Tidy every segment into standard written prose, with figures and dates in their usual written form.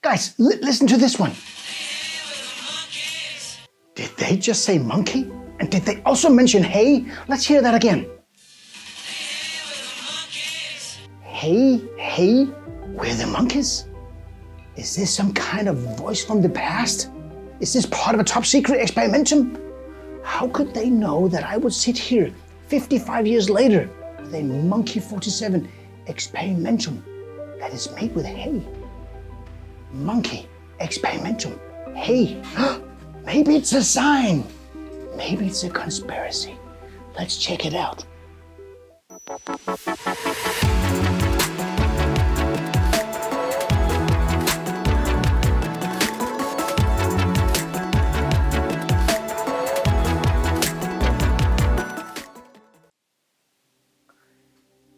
Guys, listen to this one. Did they just say monkey? And did they also mention hay? Let's hear that again. Hey, we're the monkeys? Is this some kind of voice from the past? Is this part of a top secret experimentum? How could they know that I would sit here 55 years later with a Monkey 47 experimentum that is made with hay? Monkey experimentum, hay. Maybe it's a sign. Maybe it's a conspiracy. Let's check it out.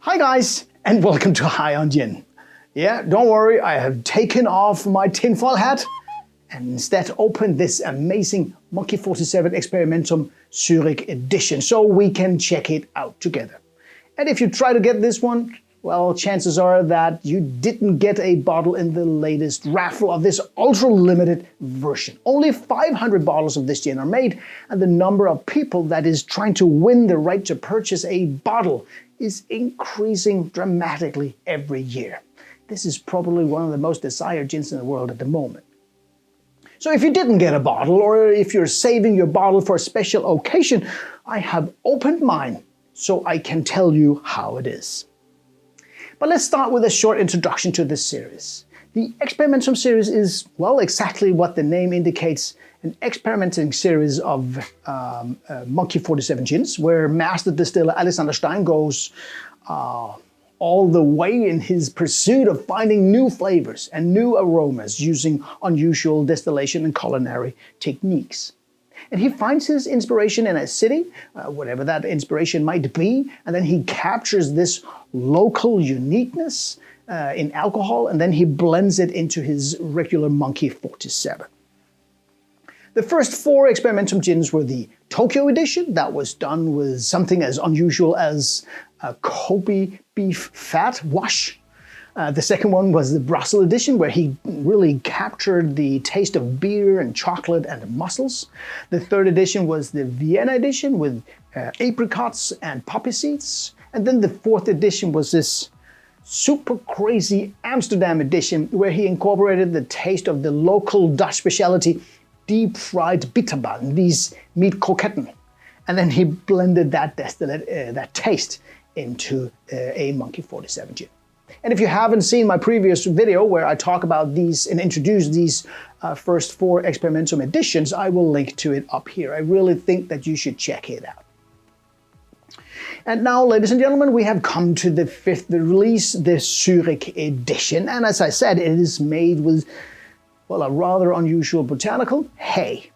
Hi guys, and welcome to High on Gin. Yeah, don't worry, I have taken off my tinfoil hat and instead opened this amazing Monkey 47 Experimentum Zürich edition so we can check it out together. And if you try to get this one, well, chances are that you didn't get a bottle in the latest raffle of this ultra limited version. Only 500 bottles of this gin are made, and the number of people that is trying to win the right to purchase a bottle is increasing dramatically every year. This is probably one of the most desired gins in the world at the moment. So if you didn't get a bottle, or if you're saving your bottle for a special occasion, I have opened mine so I can tell you how it is. But let's start with a short introduction to this series. The Experimentum Series is, well, exactly what the name indicates, an experimenting series of Monkey 47 gins, where Master Distiller Alexander Stein goes all the way in his pursuit of finding new flavors and new aromas using unusual distillation and culinary techniques. And he finds his inspiration in a city, whatever that inspiration might be, and then he captures this local uniqueness in alcohol, and then he blends it into his regular Monkey 47. The first 4 Experimentum gins were the Tokyo edition, that was done with something as unusual as a Kobe beef fat wash. The second one was the Brussels edition, where he really captured the taste of beer and chocolate and mussels. The third edition was the Vienna edition with apricots and poppy seeds. And then the fourth edition was this super crazy Amsterdam edition, where he incorporated the taste of the local Dutch specialty deep fried bitterballen, these meat croquetten. And then he blended that distillate, that taste into a Monkey 47 gin. And if you haven't seen my previous video where I talk about these and introduce these first 4 Experimentum editions, I will link to it up here. I really think that you should check it out. And now, ladies and gentlemen, we have come to the 5th release, the Zürich edition. And as I said, it is made with, well, a rather unusual botanical, hay.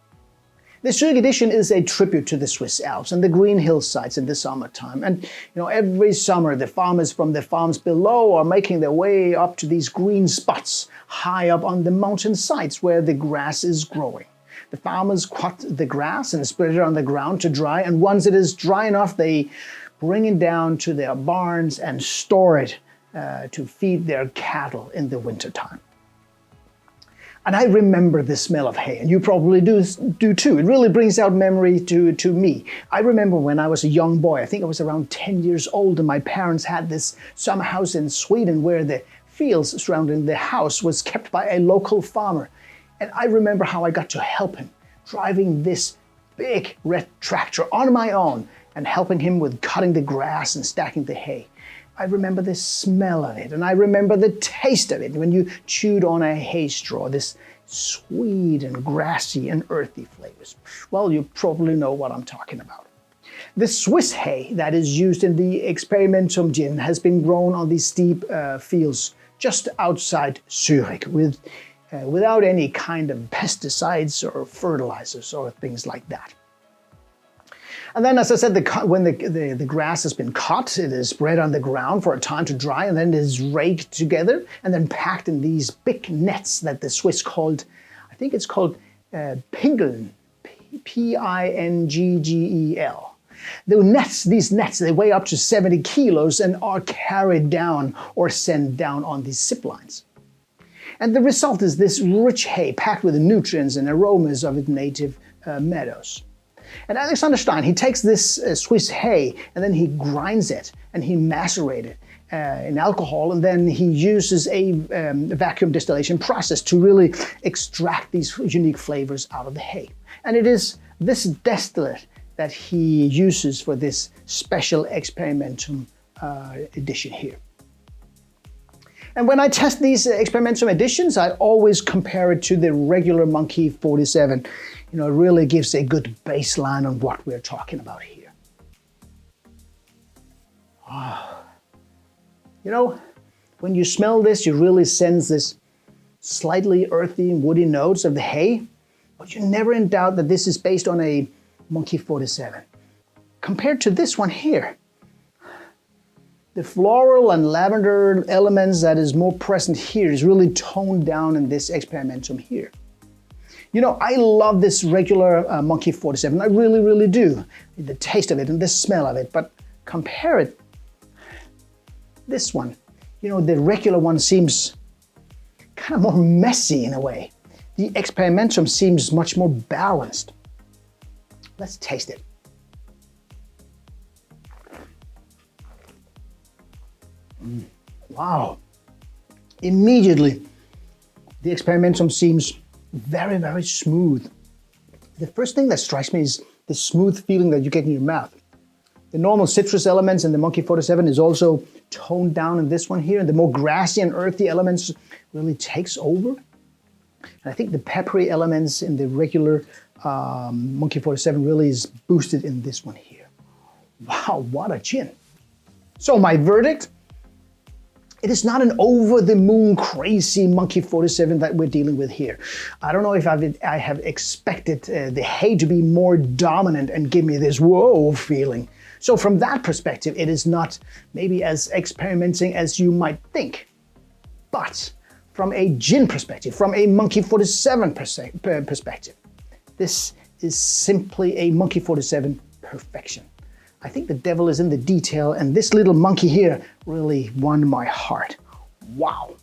The Zürich edition is a tribute to the Swiss Alps and the green hillsides in the summertime. And every summer the farmers from the farms below are making their way up to these green spots high up on the mountain sides where the grass is growing. The farmers cut the grass and spread it on the ground to dry, and once it is dry enough, they bring it down to their barns and store it to feed their cattle in the wintertime. And I remember the smell of hay, and you probably do too. It really brings out memory to me. I remember when I was a young boy, I think I was around 10 years old, and my parents had this summer house in Sweden where the fields surrounding the house was kept by a local farmer. And I remember how I got to help him, driving this big red tractor on my own and helping him with cutting the grass and stacking the hay. I remember the smell of it, and I remember the taste of it when you chewed on a hay straw, this sweet and grassy and earthy flavors. Well, you probably know what I'm talking about. The Swiss hay that is used in the Experimentum gin has been grown on these steep fields just outside Zürich without any kind of pesticides or fertilizers or things like that. And then, as I said, when the grass has been cut, it is spread on the ground for a time to dry, and then it is raked together and then packed in these big nets that the Swiss called, I think it's called Pingeln, P-I-N-G-G-E-L. These nets, they weigh up to 70 kilos and are carried down or sent down on these zip lines. And the result is this rich hay packed with the nutrients and aromas of its native meadows. And Alexander Stein, he takes this Swiss hay and then he grinds it and he macerates it in alcohol, and then he uses a vacuum distillation process to really extract these unique flavors out of the hay. And it is this distillate that he uses for this special Experimentum edition here. And when I test these Experimentum editions, I always compare it to the regular Monkey 47. It really gives a good baseline on what we're talking about here. When you smell this, you really sense this slightly earthy, woody notes of the hay, but you're never in doubt that this is based on a Monkey 47. Compared to this one here, the floral and lavender elements that is more present here is really toned down in this Experimentum here. I love this regular Monkey 47. I really, really do. The taste of it and the smell of it, but compare it. This one, the regular one seems kind of more messy in a way. The Experimentum seems much more balanced. Let's taste it. Wow. Immediately, the Experimentum seems very, very smooth. The first thing that strikes me is the smooth feeling that you get in your mouth. The normal citrus elements in the Monkey 47 is also toned down in this one here, and the more grassy and earthy elements really takes over. And I think the peppery elements in the regular Monkey 47 really is boosted in this one here. Wow, what a gin. So my verdict? It is not an over-the-moon crazy Monkey 47 that we're dealing with here. I don't know if I have expected the hay to be more dominant and give me this whoa feeling. So from that perspective, it is not maybe as experimenting as you might think. But from a gin perspective, from a Monkey 47 perspective, this is simply a Monkey 47 perfection. I think the devil is in the detail, and this little monkey here really won my heart. Wow.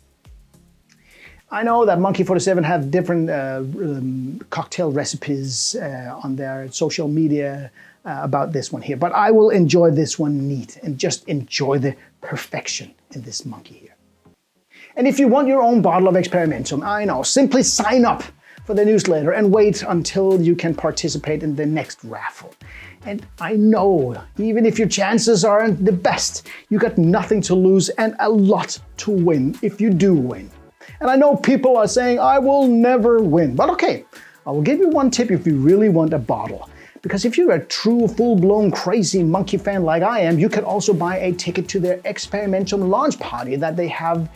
I know that Monkey 47 have different cocktail recipes on their social media about this one here, but I will enjoy this one neat and just enjoy the perfection in this monkey here. And if you want your own bottle of Experimentum, I know, simply sign up for the newsletter and wait until you can participate in the next raffle. And I know, even if your chances aren't the best, you got nothing to lose and a lot to win if you do win. And I know people are saying, I will never win. But okay, I will give you one tip if you really want a bottle. Because if you're a true, full-blown, crazy monkey fan like I am, you can also buy a ticket to their Experimentum launch party that they have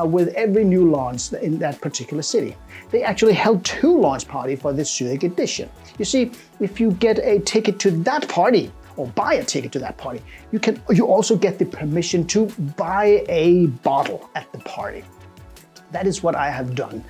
with every new launch in that particular city. They actually held 2 launch parties for this Zürich edition. You see, if you get a ticket to that party, or buy a ticket to that party, you also get the permission to buy a bottle at the party. That is what I have done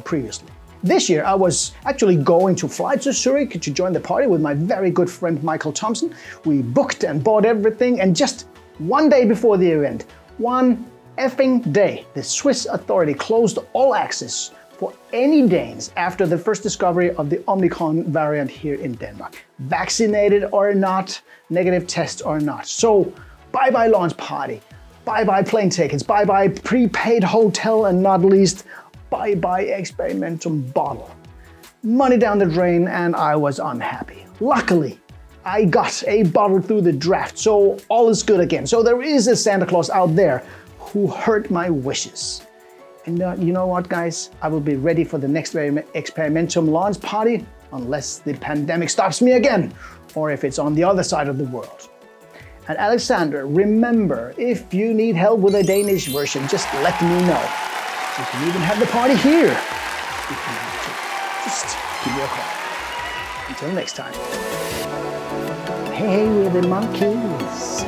previously. This year, I was actually going to fly to Zurich to join the party with my very good friend Michael Thompson. We booked and bought everything, and just one day before the event, one effing day, the Swiss authority closed all access for any Danes after the first discovery of the Omicron variant here in Denmark. Vaccinated or not, negative test or not. So, bye-bye launch party, bye-bye plane tickets, bye-bye prepaid hotel, and not least, bye-bye Experimentum bottle. Money down the drain, and I was unhappy. Luckily, I got a bottle through the draft, so all is good again. So there is a Santa Claus out there who heard my wishes. And you know what, guys? I will be ready for the next Experimentum launch party, unless the pandemic stops me again, or if it's on the other side of the world. And Alexander, remember, if you need help with a Danish version, just let me know. You can even have the party here if you want to. Just give me a call. Until next time. Hey, we're the monkeys.